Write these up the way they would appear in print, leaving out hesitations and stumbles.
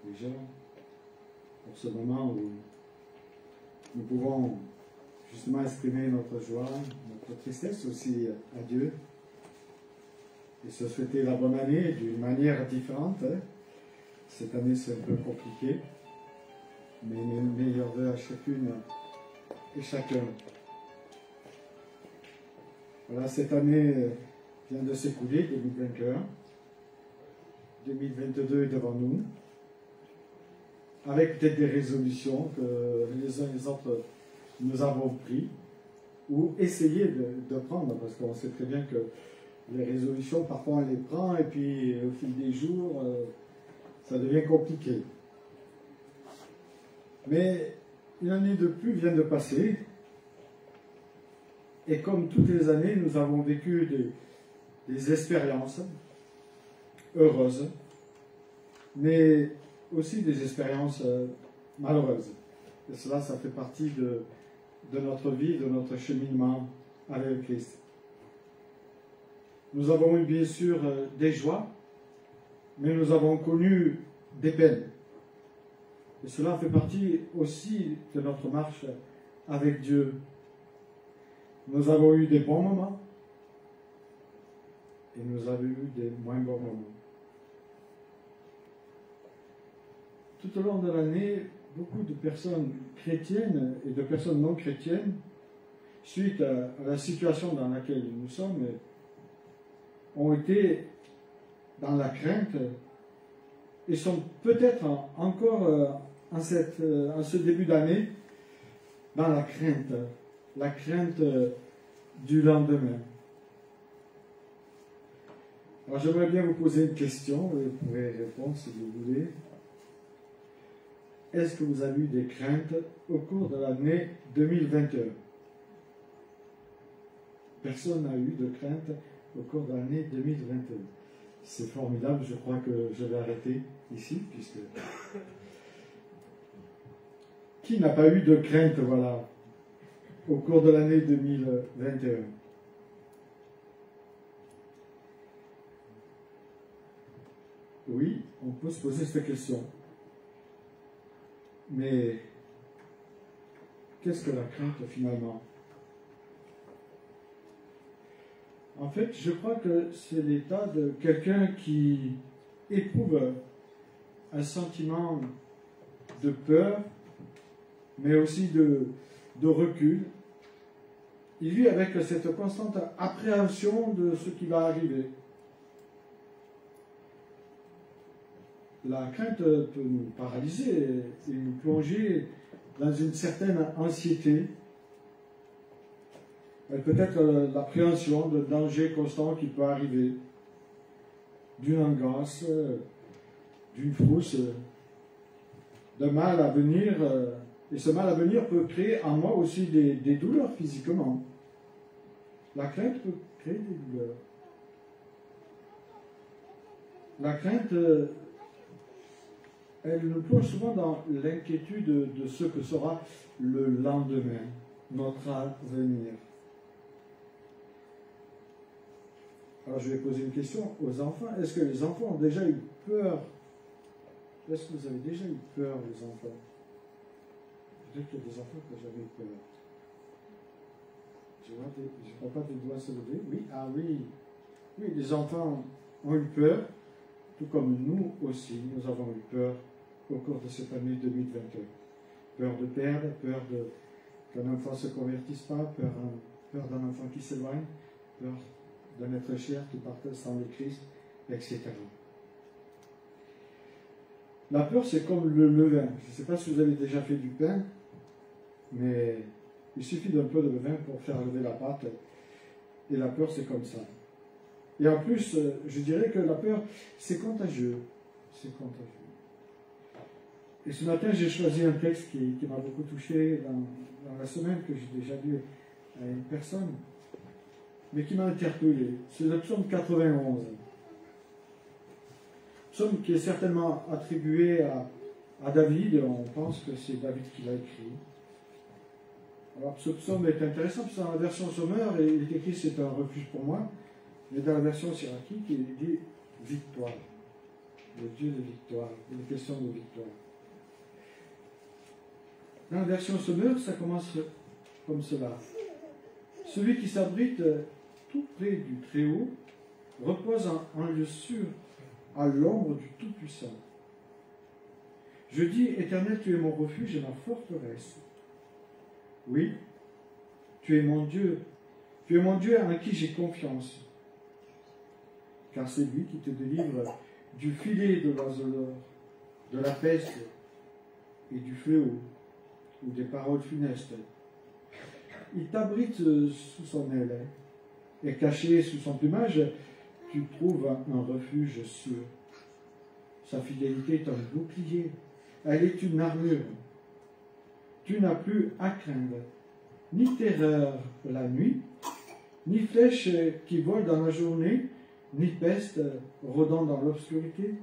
déjà pour ce moment où nous pouvons justement exprimer notre joie, notre tristesse aussi à Dieu et se souhaiter la bonne année d'une manière différente. Cette année c'est un peu compliqué, mais meilleurs vœux à chacune et chacun. Voilà, cette année vient de s'écouler, 2021. 2022 est devant nous, avec peut-être des résolutions que les uns et les autres nous avons pris, ou essayé de prendre, parce qu'on sait très bien que les résolutions, parfois on les prend, et puis au fil des jours, ça devient compliqué. Mais une année de plus vient de passer, et comme toutes les années, nous avons vécu des expériences heureuses, mais aussi des expériences malheureuses. Et cela, ça fait partie de notre vie, de notre cheminement avec le Christ. Nous avons eu bien sûr des joies, mais nous avons connu des peines. Et cela fait partie aussi de notre marche avec Dieu. Nous avons eu des bons moments et nous avons eu des moins bons moments. Tout au long de l'année, beaucoup de personnes chrétiennes et de personnes non chrétiennes, suite à la situation dans laquelle nous sommes, ont été dans la crainte et sont peut-être encore en ce début d'année dans la crainte du lendemain. Alors j'aimerais bien vous poser une question, vous pourrez répondre si vous voulez. Est-ce que vous avez eu des craintes au cours de l'année 2021? Personne n'a eu de crainte au cours de l'année 2021. C'est formidable, je crois que je vais arrêter ici, puisque... Qui n'a pas eu de crainte, voilà, au cours de l'année 2021? Oui, on peut se poser cette question. Mais qu'est-ce que la crainte finalement? En fait, je crois que c'est l'état de quelqu'un qui éprouve un sentiment de peur, mais aussi de recul. Il vit avec cette constante appréhension de ce qui va arriver. La crainte peut nous paralyser et nous plonger dans une certaine anxiété. Elle peut être l'appréhension de dangers constants qui peut arriver, d'une angoisse, d'une frousse, de mal à venir. Et ce mal à venir peut créer en moi aussi des douleurs physiquement. La crainte peut créer des douleurs. La crainte... elle nous plonge souvent dans l'inquiétude de ce que sera le lendemain, notre avenir. Alors je vais poser une question aux enfants. Est-ce que les enfants ont déjà eu peur? Est-ce que vous avez déjà eu peur, les enfants? Peut-être qu'il y a des enfants qui n'ont jamais eu peur. Je ne vois pas tes doigts se lever. Oui, ah oui. Oui, les enfants ont eu peur, tout comme nous aussi, nous avons eu peur au cours de cette année 2021. Peur de perdre, peur qu'un enfant ne se convertisse pas, peur d'un enfant qui s'éloigne, peur d'un être cher qui parte sans le Christ, etc. La peur, c'est comme le levain. Je ne sais pas si vous avez déjà fait du pain, mais il suffit d'un peu de levain pour faire lever la pâte. Et la peur, c'est comme ça. Et en plus, je dirais que la peur, c'est contagieux. C'est contagieux. Et ce matin, j'ai choisi un texte qui m'a beaucoup touché dans la semaine, que j'ai déjà lu à une personne, mais qui m'a interpellé. C'est le psaume 91. Psaume qui est certainement attribué à David. On pense que c'est David qui l'a écrit. Alors, ce psaume est intéressant, parce que dans la version Sommeur, il est écrit « C'est un refuge pour moi », mais dans la version Siraki, il dit « Victoire ». le Dieu de victoire, une question de victoire. Dans la version Sommeur, ça commence comme cela. Celui qui s'abrite tout près du Très-Haut repose en lieu sûr, à l'ombre du Tout-Puissant. Je dis, Éternel, tu es mon refuge et ma forteresse. Oui, tu es mon Dieu en qui j'ai confiance. Car c'est lui qui te délivre du filet de l'oiseleur, de la peste et du fléau, ou des paroles funestes. Il t'abrite sous son aile, et caché sous son plumage, tu trouves un refuge sûr. Sa fidélité est un bouclier, elle est une armure. Tu n'as plus à craindre ni terreur la nuit, ni flèche qui vole dans la journée, ni peste rôdant dans l'obscurité,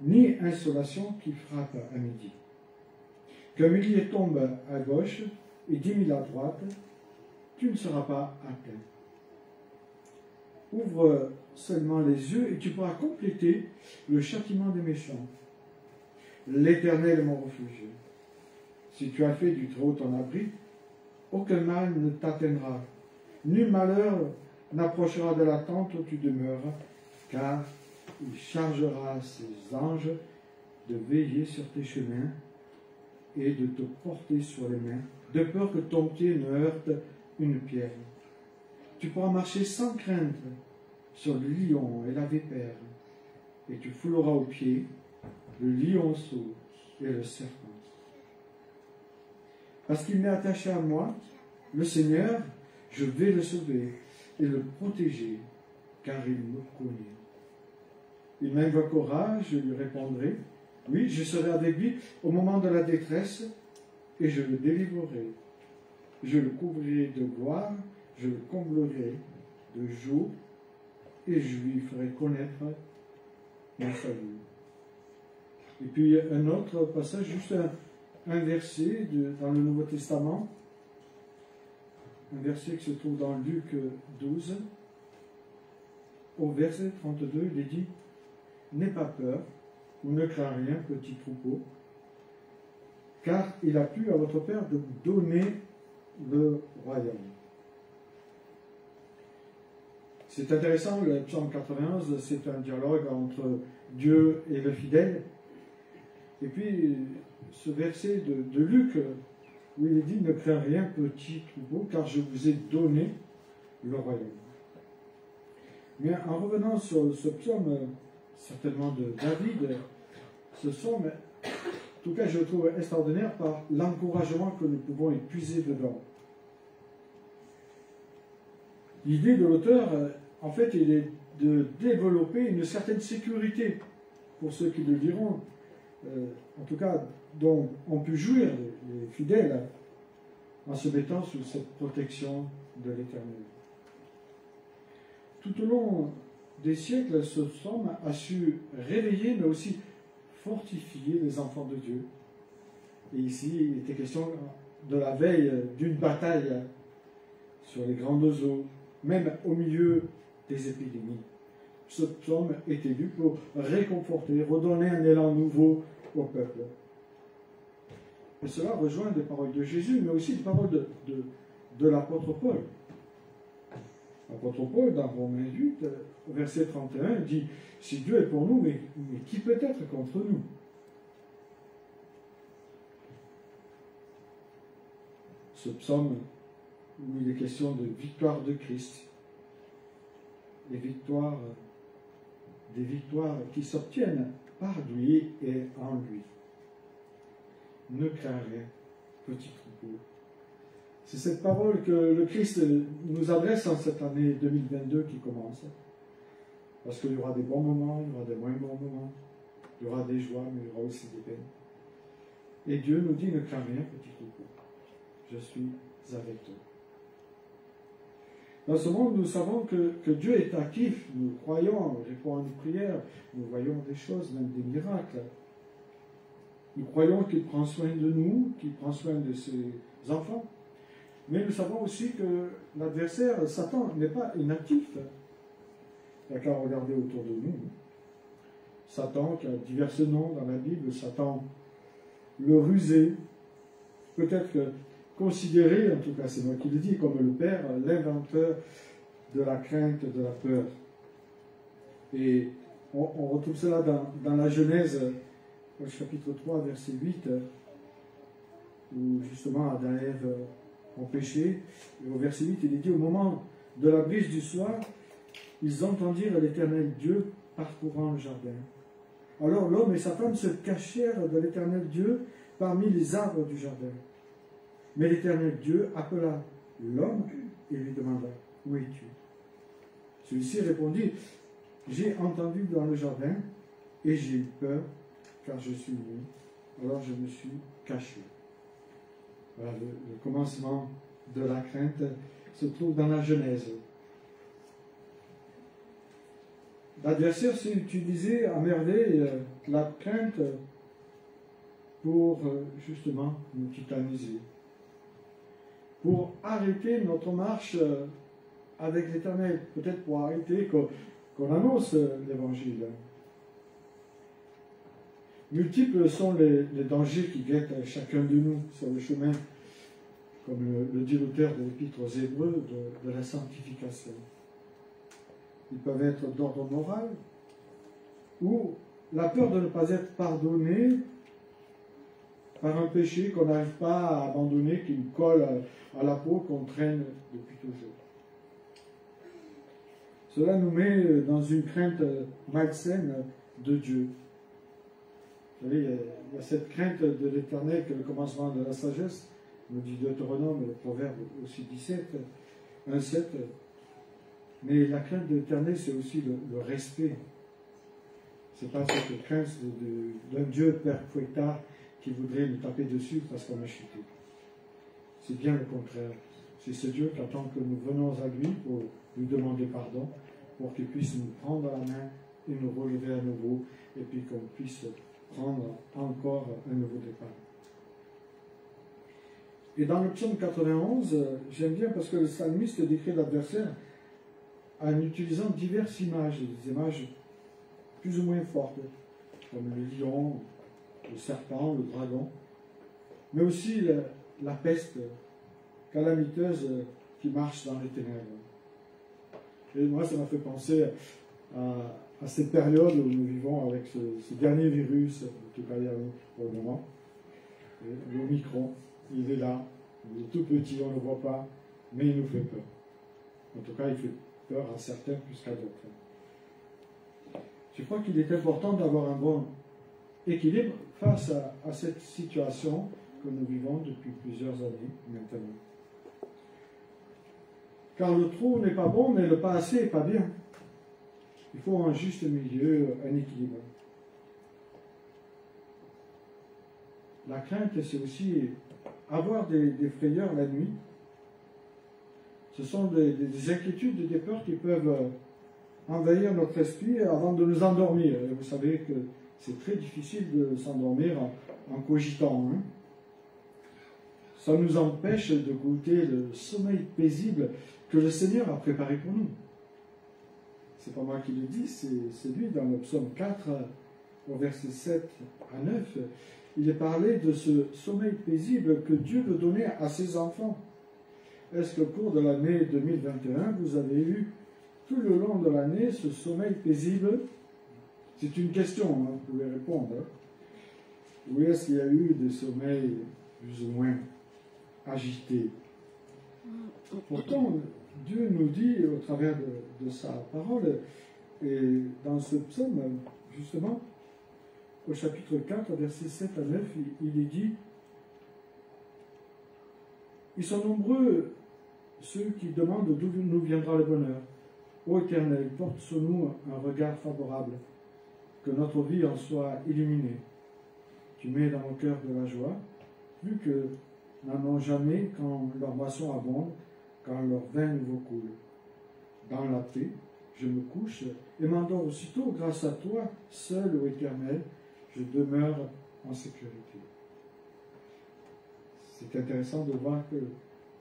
ni insolation qui frappe à midi. Qu'un millier tombe à gauche et 10 000 à droite, tu ne seras pas atteint. Ouvre seulement les yeux et tu pourras compléter le châtiment des méchants. L'Éternel est mon refuge. Si tu as fait du Très-Haut ton abri, aucun mal ne t'atteindra. Nul malheur n'approchera de la tente où tu demeures, car il chargera ses anges de veiller sur tes chemins et de te porter sur les mains, de peur que ton pied ne heurte une pierre. Tu pourras marcher sans crainte sur le lion et la vipère, et tu fouleras aux pieds le lionceau et le serpent. Parce qu'il m'est attaché à moi, le Seigneur, je vais le sauver et le protéger, car il me connaît. Il m'invoquera, je lui répondrai. Oui, je serai avec lui au moment de la détresse, et je le délivrerai. Je le couvrirai de gloire, je le comblerai de jour, et je lui ferai connaître mon salut. Et puis un autre passage, juste un verset dans le Nouveau Testament, un verset qui se trouve dans Luc 12, au verset 32, il est dit « N'aie pas peur, ou ne crains rien, petit troupeau, car il a plu à votre Père de vous donner le royaume. » C'est intéressant, le psaume 91, c'est un dialogue entre Dieu et le fidèle. Et puis, ce verset de Luc, où il est dit « Ne crains rien, petit troupeau, car je vous ai donné le royaume. » Mais en revenant sur ce psaume, certainement de David, ce psaume, en tout cas je le trouve extraordinaire par l'encouragement que nous pouvons y puiser dedans. L'idée de l'auteur, en fait, il est de développer une certaine sécurité pour ceux qui le liront, en tout cas dont ont pu jouir les fidèles en se mettant sous cette protection de l'Éternel. Tout au long des siècles, ce psaume a su réveiller, mais aussi fortifier les enfants de Dieu. Et ici, il était question de la veille d'une bataille sur les grandes eaux, même au milieu des épidémies. Ce psaume est élu pour réconforter, redonner un élan nouveau au peuple. Et cela rejoint des paroles de Jésus, mais aussi des paroles de l'apôtre Paul. L'apôtre Paul, dans Romains 8, verset 31, dit « Si Dieu est pour nous, mais qui peut être contre nous ?» Ce psaume, où il est question de victoire de Christ, des victoires qui s'obtiennent par lui et en lui. Ne crains rien, petit troupeau. C'est cette parole que le Christ nous adresse en cette année 2022 qui commence. Parce qu'il y aura des bons moments, il y aura des moins bons moments, il y aura des joies, mais il y aura aussi des peines. Et Dieu nous dit, ne crains rien, petit troupeau. Je suis avec toi. Dans ce monde, nous savons que Dieu est actif, nous croyons, répond à nos prières, nous voyons des choses, même des miracles. Nous croyons qu'il prend soin de nous, qu'il prend soin de ses enfants. Mais nous savons aussi que l'adversaire, Satan, n'est pas inactif. Il n'y a qu'à regarder autour de nous. Satan, qui a divers noms dans la Bible, Satan le rusé, peut-être considéré, en tout cas c'est moi qui le dis, comme le père, l'inventeur de la crainte, de la peur. Et on retrouve cela dans la Genèse, au chapitre 3, verset 8, où justement Adam et Ève ont péché. Et au verset 8, il est dit, au moment de la brise du soir, ils entendirent l'Éternel Dieu parcourant le jardin. Alors l'homme et sa femme se cachèrent de l'Éternel Dieu parmi les arbres du jardin. Mais l'Éternel Dieu appela l'homme et lui demanda, où es-tu? Celui-ci répondit, j'ai entendu dans le jardin et j'ai eu peur car je suis nu. Alors je me suis caché. Voilà, le commencement de la crainte se trouve dans la Genèse. L'adversaire s'est utilisé à merveille la crainte pour justement nous titaniser, pour arrêter notre marche avec l'Éternel, peut-être pour arrêter qu'on annonce l'Évangile. Multiples sont les dangers qui guettent chacun de nous sur le chemin, comme le dit l'auteur de l'Épître aux Hébreux, de la sanctification. Ils peuvent être d'ordre moral, ou la peur de ne pas être pardonné par un péché qu'on n'arrive pas à abandonner, qui nous colle à la peau, qu'on traîne depuis toujours. Cela nous met dans une crainte malsaine de Dieu. Vous savez, il y a cette crainte de l'Éternel que le commencement de la sagesse, nous dit Deutéronome, le Proverbe aussi 17, 1,7. Mais la crainte de l'Éternel, c'est aussi le respect. C'est pas cette crainte d'un Dieu Père fouettard qui voudrait nous taper dessus parce qu'on a chuté. C'est bien le contraire. C'est ce Dieu qui attend que nous venons à lui pour lui demander pardon, pour qu'il puisse nous prendre la main et nous relever à nouveau, et puis qu'on puisse prendre encore un nouveau départ. Et dans le psaume 91, j'aime bien parce que le psalmiste décrit l'adversaire en utilisant diverses images, des images plus ou moins fortes, comme le lion, le serpent, le dragon, mais aussi la peste calamiteuse qui marche dans les ténèbres. Et moi, ça m'a fait penser à cette période où nous vivons avec ce dernier virus, en tout cas pour le moment, l'Omicron. Il est là, il est tout petit, on ne le voit pas, mais il nous fait peur. En tout cas, il fait peur à certains plus qu'à d'autres. Je crois qu'il est important d'avoir un bon équilibre face à cette situation que nous vivons depuis plusieurs années maintenant. Car le trop n'est pas bon, mais le pas assez n'est pas bien. Il faut un juste milieu, un équilibre. La crainte, c'est aussi avoir des frayeurs la nuit. Ce sont des inquiétudes, des peurs qui peuvent envahir notre esprit avant de nous endormir. Et vous savez que c'est très difficile de s'endormir en cogitant. Hein. Ça nous empêche de goûter le sommeil paisible que le Seigneur a préparé pour nous. C'est pas moi qui le dis, c'est lui dans le psaume 4, au verset 7 à 9. Il est parlé de ce sommeil paisible que Dieu veut donner à ses enfants. Est-ce qu'au cours de l'année 2021, vous avez eu tout le long de l'année ce sommeil paisible? C'est une question, hein, vous pouvez répondre. Hein. Ou est-ce qu'il y a eu des sommeils plus ou moins agités? Pourtant, Dieu nous dit au travers de sa parole, et dans ce psaume, justement, au chapitre 4, versets 7 à 9, il est dit « Ils sont nombreux ceux qui demandent d'où nous viendra le bonheur. Ô Éternel, porte sur nous un regard favorable, que notre vie en soit illuminée. Tu mets dans mon cœur de la joie, plus que n'en ont jamais quand leur moisson abonde, quand leur vin nouveau coule. Dans la paix, je me couche et m'endors aussitôt grâce à toi, seul, ô Éternel, je demeure en sécurité. » C'est intéressant de voir que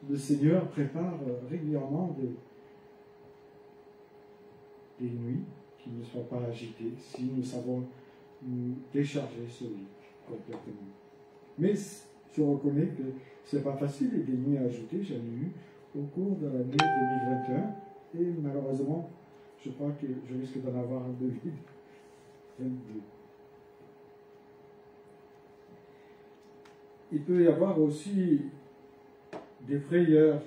le Seigneur prépare régulièrement des nuits qui ne soient pas agitées, si nous savons décharger ce livre complètement. Mais je reconnais que ce n'est pas facile et des nuits à ajouter, j'en ai eu au cours de l'année 2021 et malheureusement, je crois que je risque d'en avoir un 2022. Il peut y avoir aussi des frayeurs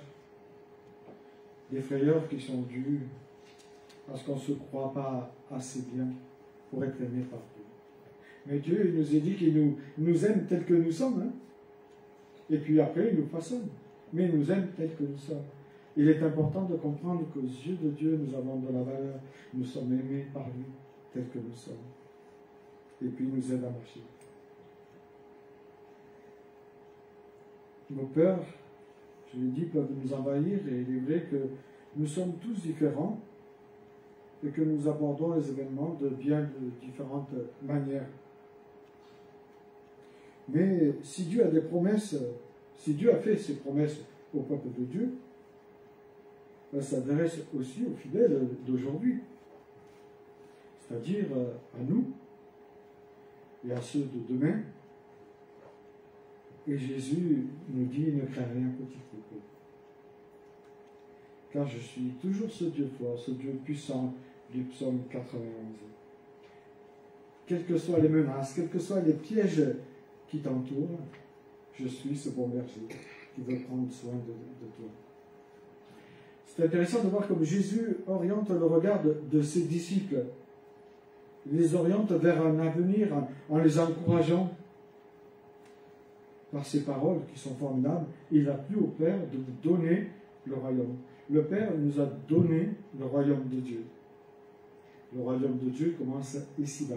qui sont dues parce qu'on ne se croit pas assez bien pour être aimé par Dieu. Mais Dieu il nous a dit qu'il nous aime tel que nous sommes. Hein? Et puis après, il nous façonne. Mais il nous aime tel que nous sommes. Il est important de comprendre qu'aux yeux de Dieu, nous avons de la valeur. Nous sommes aimés par lui tel que nous sommes. Et puis il nous aide à marcher. Nos peurs, je l'ai dit, peuvent nous envahir et il est vrai que nous sommes tous différents et que nous abordons les événements de bien de différentes manières. Mais si Dieu a des promesses, si Dieu a fait ses promesses au peuple de Dieu, ça s'adresse aussi aux fidèles d'aujourd'hui, c'est-à-dire à nous et à ceux de demain. Et Jésus nous dit, ne crains rien, petit troupeau. Car je suis toujours ce Dieu fort, ce Dieu puissant du psaume 91. Quelles que soient les menaces, quels que soient les pièges qui t'entourent, je suis ce bon berger qui veut prendre soin de toi. C'est intéressant de voir comme Jésus oriente le regard de ses disciples. Il les oriente vers un avenir en les encourageant par ces paroles qui sont formidables. Il a plu au Père de nous donner le royaume. Le Père nous a donné le royaume de Dieu. Le royaume de Dieu commence ici-bas.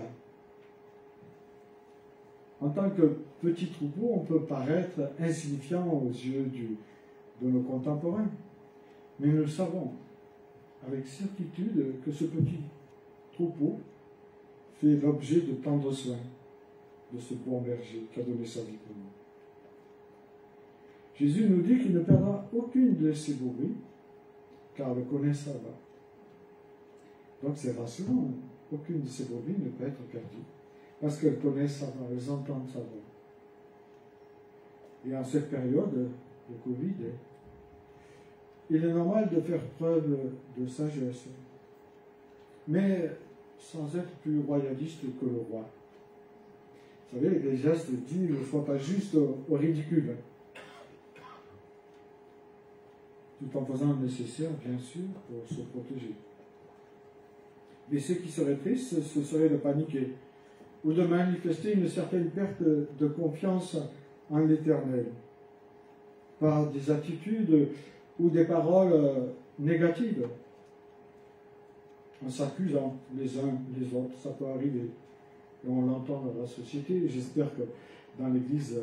En tant que petit troupeau, on peut paraître insignifiant aux yeux de nos contemporains. Mais nous savons avec certitude que ce petit troupeau fait l'objet de tendres soins de ce bon berger qui a donné sa vie pour nous. Jésus nous dit qu'il ne perdra aucune de ses brebis, car le connaît sa voix. Donc c'est rassurant, aucune de ses brebis ne peut être perdue, parce qu'elles connaissent sa voix, elles entendent sa voix. Et en cette période de Covid, il est normal de faire preuve de sagesse, mais sans être plus royaliste que le roi. Vous savez, l'Ecclésiaste dit ne sois pas juste au ridicule, tout en faisant le nécessaire, bien sûr, pour se protéger. Mais ce qui serait triste, ce serait de paniquer, ou de manifester une certaine perte de confiance en l'Éternel, par des attitudes ou des paroles négatives, en s'accusant les uns les autres. Ça peut arriver. Et on l'entend dans la société. J'espère que dans l'Église,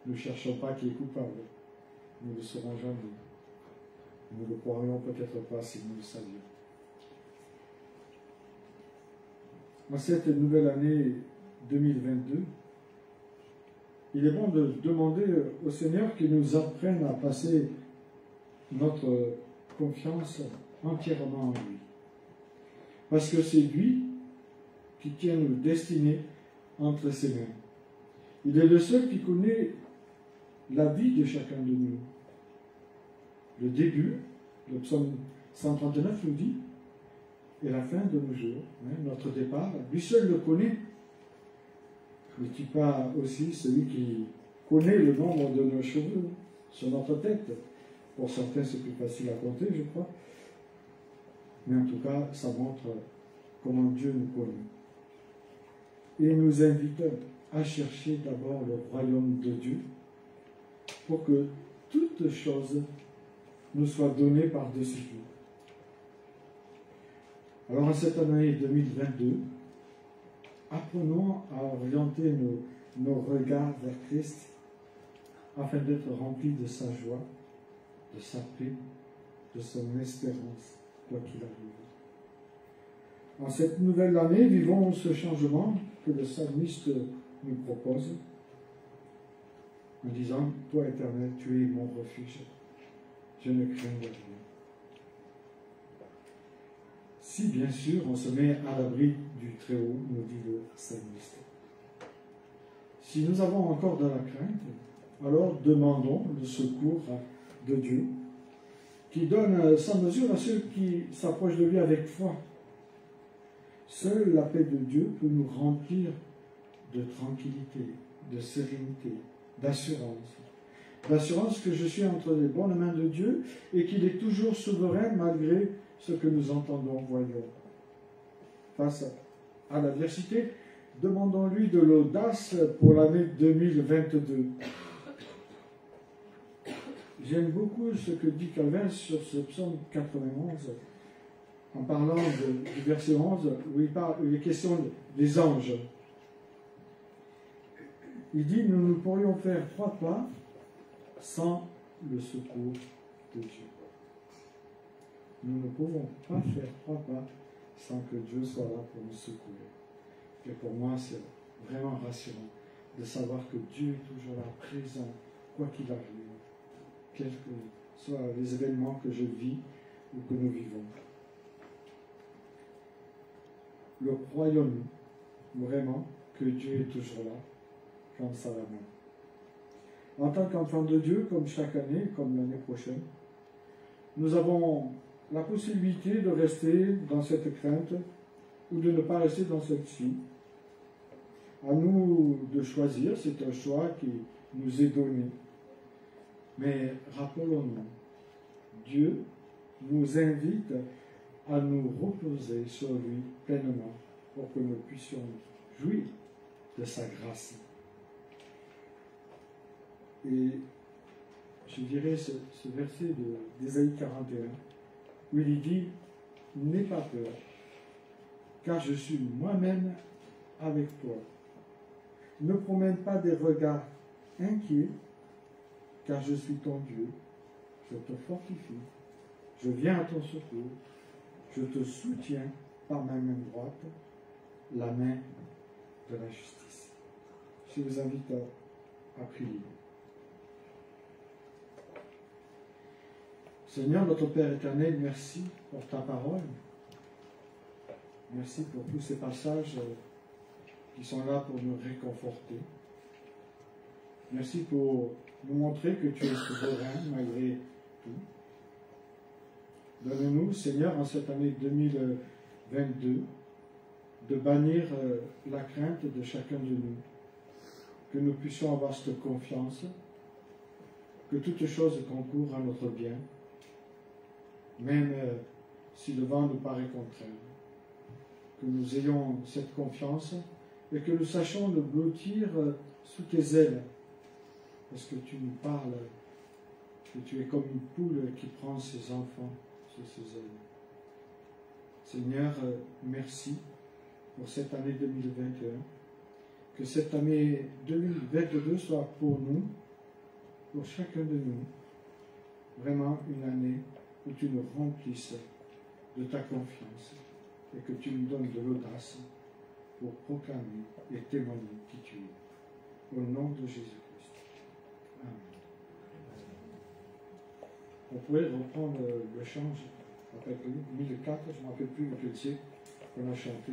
nous ne cherchons pas qui est coupable. Nous ne le saurons jamais. Nous ne le croirions peut-être pas si nous le savions. En cette nouvelle année 2022, il est bon de demander au Seigneur qu'il nous apprenne à passer notre confiance entièrement en lui. Parce que c'est lui qui tient nos destinées entre ses mains. Il est le seul qui connaît la vie de chacun de nous. Le début, le psaume 139 nous dit, et la fin de nos jours, notre départ, lui seul le connaît. N'est-il pas aussi celui qui connaît le nombre de nos cheveux sur notre tête? Pour certains, c'est plus facile à compter, je crois. Mais en tout cas, ça montre comment Dieu nous connaît. Et il nous invite à chercher d'abord le royaume de Dieu pour que toutes choses nous soient données par-dessus tout. Alors en cette année 2022, apprenons à orienter nos regards vers Christ afin d'être remplis de sa joie, de sa paix, de son espérance, quoi qu'il arrive. En cette nouvelle année, vivons ce changement que le psalmiste nous propose en disant « Toi, Éternel, tu es mon refuge, je ne crains rien. » Si bien sûr on se met à l'abri du Très-Haut, nous dit le psalmiste. Si nous avons encore de la crainte, alors demandons le secours de Dieu, qui donne sans mesure à ceux qui s'approchent de lui avec foi. Seule la paix de Dieu peut nous remplir de tranquillité, de sérénité, d'assurance. L'assurance que je suis entre les bonnes mains de Dieu et qu'il est toujours souverain malgré ce que nous entendons, voyons. Face à l'adversité, demandons-lui de l'audace pour l'année 2022. J'aime beaucoup ce que dit Calvin sur ce psaume 91, en parlant du verset 11, où il est question des anges. Il dit, nous pourrions faire 3 pas sans le secours de Dieu. Nous ne pouvons pas faire 3 pas sans que Dieu soit là pour nous secourir. Et pour moi, c'est vraiment rassurant de savoir que Dieu est toujours là, présent, quoi qu'il arrive, quels que soient les événements que je vis ou que nous vivons. Le croyons-nous vraiment que Dieu est toujours là, quand ça va mal? En tant qu'enfant de Dieu, comme chaque année, comme l'année prochaine, nous avons la possibilité de rester dans cette crainte ou de ne pas rester dans celle-ci. À nous de choisir, c'est un choix qui nous est donné. Mais rappelons-nous, Dieu nous invite à nous reposer sur lui pleinement pour que nous puissions jouir de sa grâce. Et je dirais ce verset d'Ésaïe 41, où il dit « N'aie pas peur, car je suis moi-même avec toi. Ne promène pas des regards inquiets, car je suis ton Dieu. Je te fortifie, je viens à ton secours, je te soutiens par ma main droite, la main de la justice. » Je vous invite à prier. Seigneur, notre Père éternel, merci pour ta parole. Merci pour tous ces passages qui sont là pour nous réconforter. Merci pour nous montrer que tu es souverain malgré tout. Donne-nous, Seigneur, en cette année 2022, de bannir la crainte de chacun de nous, que nous puissions avoir cette confiance, que toute chose concourt à notre bien, même si le vent nous paraît contraire, que nous ayons cette confiance et que nous sachions nous blottir sous tes ailes, parce que tu nous parles, que tu es comme une poule qui prend ses enfants sous ses ailes. Seigneur, merci pour cette année 2021, que cette année 2022 soit pour nous, pour chacun de nous, vraiment une année où tu nous remplisses de ta confiance et que tu nous donnes de l'audace pour proclamer et témoigner qui tu es. Au nom de Jésus-Christ. Amen. On pourrait reprendre le chant, je me rappelle plus, 1004, je ne me rappelle plus le petit qu'on a chanté.